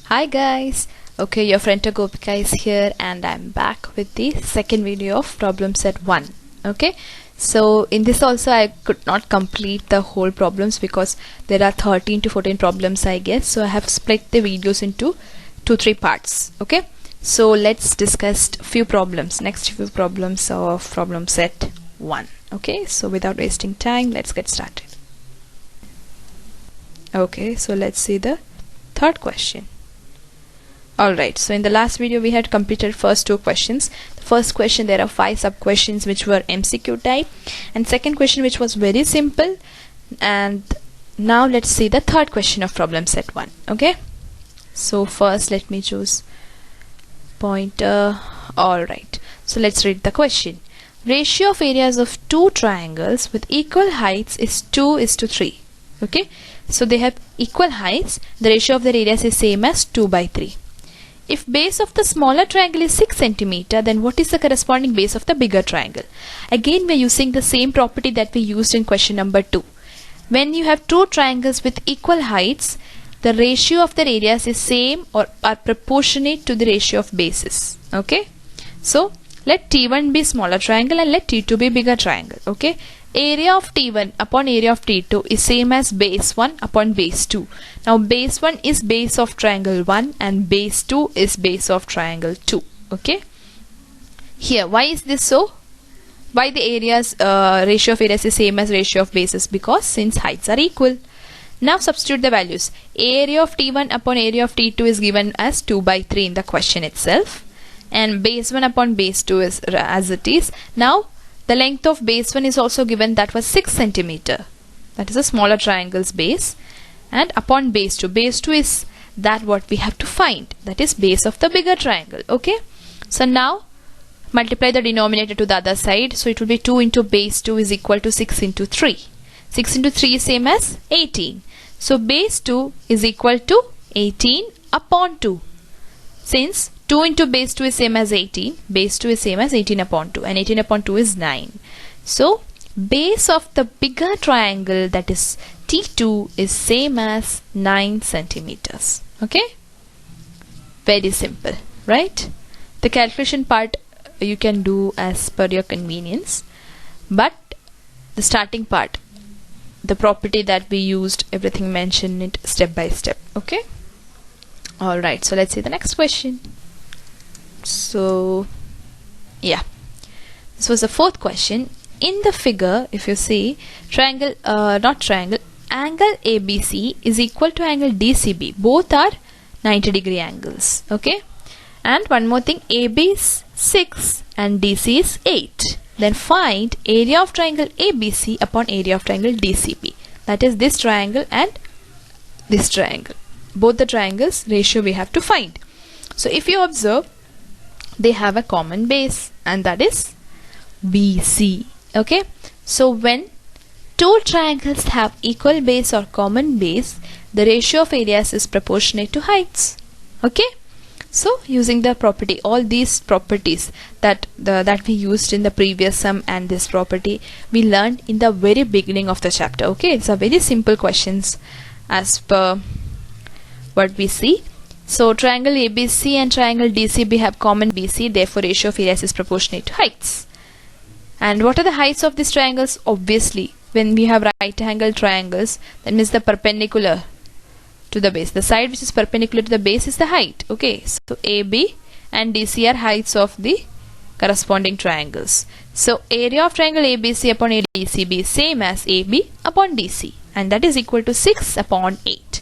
Hi guys, okay, your friend Gopika is here and I'm back with the second video of problem set 1. Okay, so in this also I could not complete the whole problems because there are 13 to 14 problems I guess, so I have split the videos into 2-3 parts. Okay, so let's discuss next few problems of problem set 1. Okay, so without wasting time, let's get started. Okay, so let's see the third question. Alright, so in the last video we had completed first 2 questions. The first question, there are 5 sub questions which were MCQ type, and second question which was very simple. And now let's see the third question of problem set 1. Okay, so first let me choose pointer. Alright, so let's read the question. Ratio of areas of 2 triangles with equal heights is 2:3. Okay, so they have equal heights. The ratio of their areas is same as 2/3. If base of the smaller triangle is 6 cm, then what is the corresponding base of the bigger triangle? Again, we are using the same property that we used in question number 2. When you have 2 triangles with equal heights, the ratio of their areas is same or are proportionate to the ratio of bases. Okay, so let T1 be smaller triangle and let T2 be bigger triangle. Okay, area of T1 upon area of T2 is same as base 1 upon base 2. Now base 1 is base of triangle 1 and base 2 is base of triangle 2. Okay, here why is this so? Why the areas ratio of areas is same as ratio of bases? Because since heights are equal. Now substitute the values. Area of T1 upon area of T2 is given as 2/3 in the question itself, and base 1 upon base 2 is as it is. Now the length of base 1 is also given, that was 6 cm. That is a smaller triangle's base, and upon base 2. Base 2 is that what we have to find, that is base of the bigger triangle. Okay, so now multiply the denominator to the other side, so it will be 2 into base 2 is equal to 6 into 3. 6 into 3 is same as 18. So base 2 is equal to 18 upon 2. Since 2 into base 2 is same as 18, base 2 is same as 18 upon 2, and 18 upon 2 is 9. So base of the bigger triangle, that is T2, is same as 9 centimeters. Okay, very simple, right? The calculation part you can do as per your convenience, but the starting part, the property that we used, everything mentioned it step by step. Okay, alright, so let's see the next question. So yeah, this was the fourth question. In the figure, if you see, angle ABC is equal to angle DCB. Both are 90-degree angles. Okay, and one more thing, AB is 6 and DC is 8. Then find area of triangle ABC upon area of triangle DCB. That is this triangle and this triangle. Both the triangles ratio we have to find. So if you observe, they have a common base, and that is BC. Okay, so when 2 triangles have equal base or common base, the ratio of areas is proportionate to heights. Okay, so using the property, all these properties that we used in the previous sum and this property we learned in the very beginning of the chapter. Okay, it's a very simple questions as per what we see. So triangle ABC and triangle DCB have common BC, therefore ratio of areas is proportionate to heights. And what are the heights of these triangles? Obviously, when we have right angle triangles, that means the perpendicular to the base. The side which is perpendicular to the base is the height. Okay, so AB and DC are heights of the corresponding triangles. So area of triangle ABC upon area DCB is same as AB upon DC, and that is equal to 6 upon 8.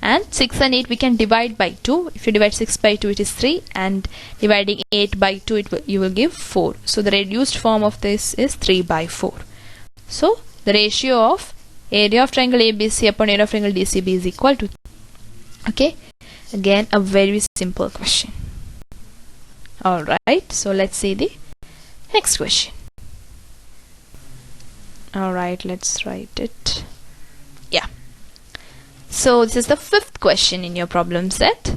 And 6 and 8 we can divide by 2. If you divide 6 by 2, it is 3, and dividing 8 by 2, you will give 4. So the reduced form of this is 3/4. So the ratio of area of triangle ABC upon area of triangle DCB is equal to. Okay, again a very simple question. Alright, so let's see the next question. Alright, let's write it. Yeah, so this is the 5th question in your problem set.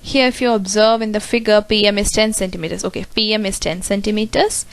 Here if you observe in the figure, PM is 10 centimeters. Okay, PM is 10 centimeters.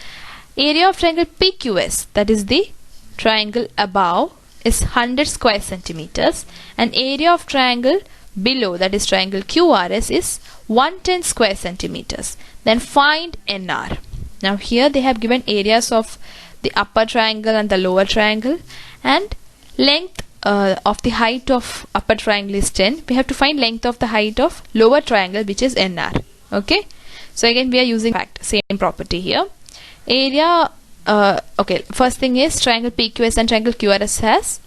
Area of triangle PQS, that is the triangle above, is 100 square centimeters, and area of triangle below, that is triangle QRS, is 110 square centimeters. Then find NR. Now here they have given areas of the upper triangle and the lower triangle, and length of the height of upper triangle is 10. We have to find length of the height of lower triangle, which is NR. Okay, so again we are using same property here. Area, okay, first thing is triangle PQS and triangle QRS has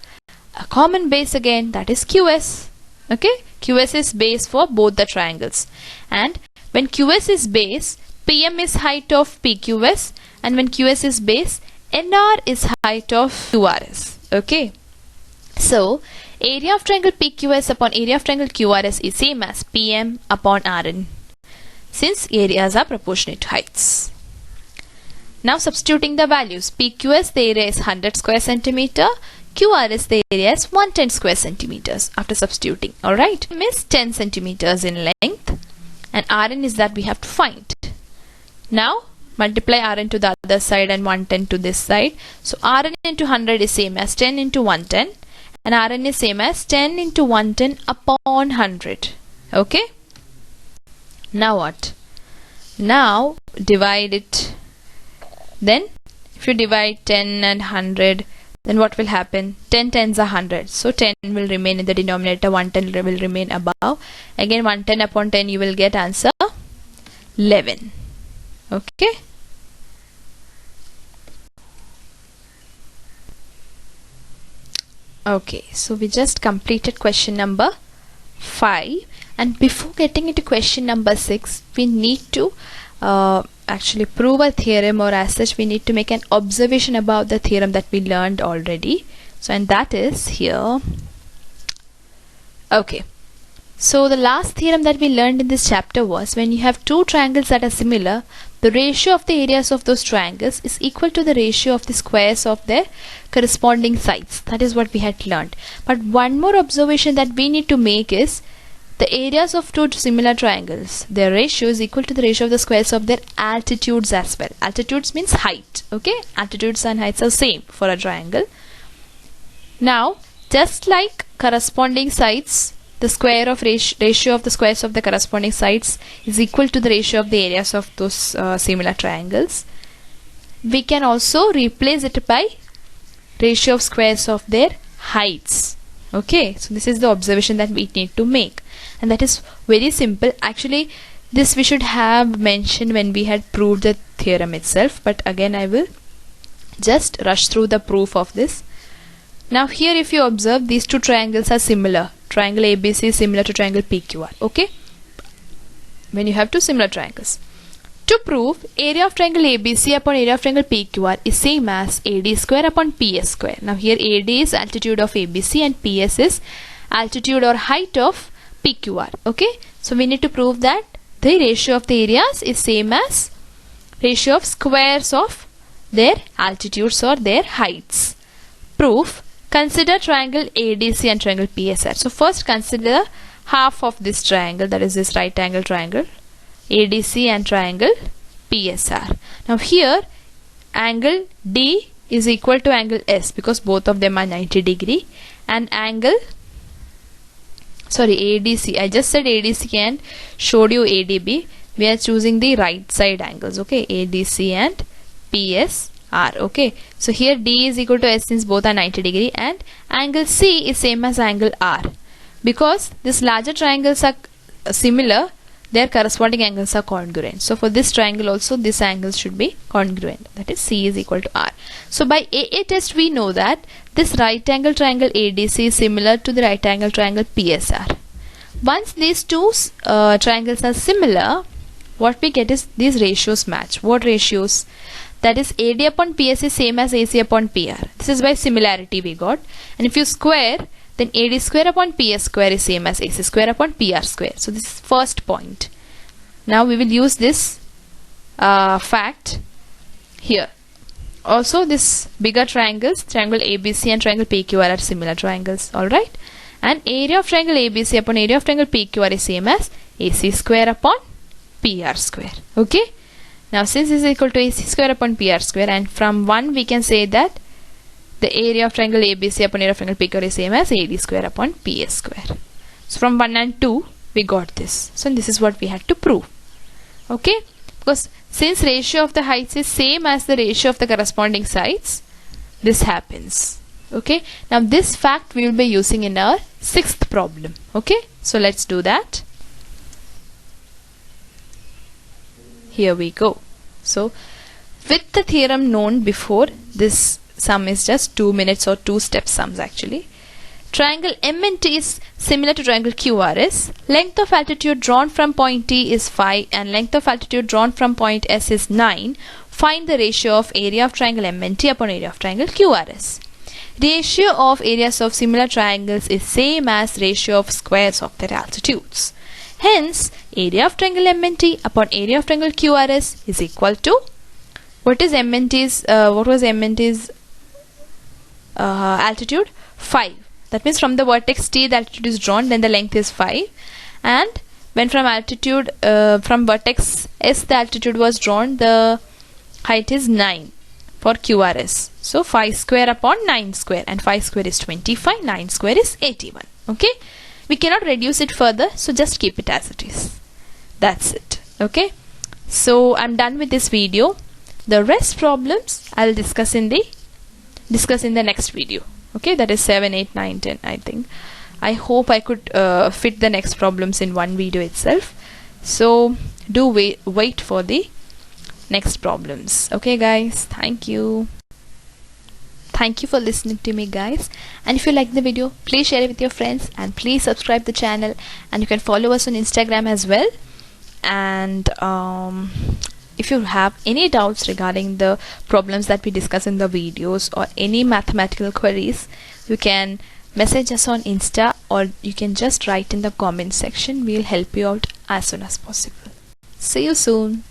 a common base again, that is QS. Okay, QS is base for both the triangles, and when QS is base, PM is height of PQS, and when QS is base, NR is height of QRS. Okay, so area of triangle PQS upon area of triangle QRS is same as PM upon RN, since areas are proportionate to heights. Now substituting the values, PQS the area is 100 square centimeter, QRS the area is 110 square centimeters after substituting. Alright, M is 10 centimeters in length, and Rn is that we have to find. Now multiply Rn to the other side and 110 to this side. So Rn into 100 is same as 10 into 110, and Rn is same as 10 into 110 upon 100. Okay, now what? Now divide it. Then if you divide 10 and 100, then what will happen? 10 tens are 100, so 10 will remain in the denominator, 110 will remain above. Again 110 upon 10, you will get answer 11. Okay, okay, so we just completed question number 5, and before getting into question number 6, we need to actually prove a theorem, or as such we need to make an observation about the theorem that we learned already. So, and that is here. Okay, so the last theorem that we learned in this chapter was, when you have two triangles that are similar, the ratio of the areas of those triangles is equal to the ratio of the squares of their corresponding sides. That is what we had learned. But one more observation that we need to make is, the areas of two similar triangles, their ratio is equal to the ratio of the squares of their altitudes as well. Altitudes means height. Okay, altitudes and heights are same for a triangle. Now, just like corresponding sides, the square of ratio of the squares of the corresponding sides is equal to the ratio of the areas of those similar triangles, we can also replace it by ratio of squares of their heights. Okay, so this is the observation that we need to make, and that is very simple. Actually, this we should have mentioned when we had proved the theorem itself, but again I will just rush through the proof of this. Now here, if you observe, these two triangles are similar. Triangle ABC is similar to triangle PQR. Okay, when you have two similar triangles, to prove area of triangle ABC upon area of triangle PQR is same as AD square upon PS square. Now here AD is altitude of ABC and PS is altitude or height of PQR. Okay, so we need to prove that the ratio of the areas is same as ratio of squares of their altitudes or their heights. Proof: consider triangle ADC and triangle PSR. So first consider half of this triangle, that is this right angle triangle ADC and triangle PSR. Now here angle D is equal to angle S because both of them are 90 degree, and angle ADC, I just said ADC and showed you ADB. We are choosing the right side angles. Okay, ADC and PSR. Okay, so here D is equal to S since both are 90 degree, and angle C is same as angle R because these larger triangles are similar, their corresponding angles are congruent. So for this triangle also, this angle should be congruent, that is C is equal to R. So by AA test we know that this right angle triangle ADC is similar to the right angle triangle PSR. Once these two triangles are similar, what we get is these ratios match. What ratios? That is AD upon PS is same as AC upon PR. This is by similarity we got. And if you square, then AD square upon PS square is same as AC square upon PR square. So this is first point. Now we will use this fact here. Also this bigger triangles, triangle ABC and triangle PQR are similar triangles. Alright. And area of triangle ABC upon area of triangle PQR is same as AC square upon PR square. Okay. Now since this is equal to AC square upon PR square, and from 1 we can say that the area of triangle ABC upon area of triangle PQR is same as AD square upon PS square. So from 1 and 2 we got this. So this is what we had to prove. Okay, because since ratio of the heights is same as the ratio of the corresponding sides, this happens. Okay, now this fact we will be using in our 6th problem. Okay, so let's do that. Here we go. So with the theorem known before, this sum is just 2 minutes or 2-step sums actually. Triangle MNT is similar to triangle QRS. Length of altitude drawn from point T is 5 and length of altitude drawn from point S is 9. Find the ratio of area of triangle MNT upon area of triangle QRS. Ratio of areas of similar triangles is same as ratio of squares of their altitudes. Hence, area of triangle MNT upon area of triangle QRS is equal to, what was MNT's altitude? 5. That means from the vertex T the altitude is drawn, then the length is 5, and when from altitude from vertex S the altitude was drawn, the height is 9 for QRS. So 5 square upon 9 square, and 5 square is 25, 9 square is 81. Okay, we cannot reduce it further, so just keep it as it is. That's it. Okay, so I'm done with this video. The rest problems I'll discuss in the next video. Okay, that is 7, 8, 9, 10 I think. I hope I could fit the next problems in one video itself. So do wait for the next problems. Okay guys, thank you for listening to me guys, and if you like the video, please share it with your friends and please subscribe the channel, and you can follow us on Instagram as well. And if you have any doubts regarding the problems that we discuss in the videos or any mathematical queries, you can message us on Insta, or you can just write in the comment section. We'll help you out as soon as possible. See you soon.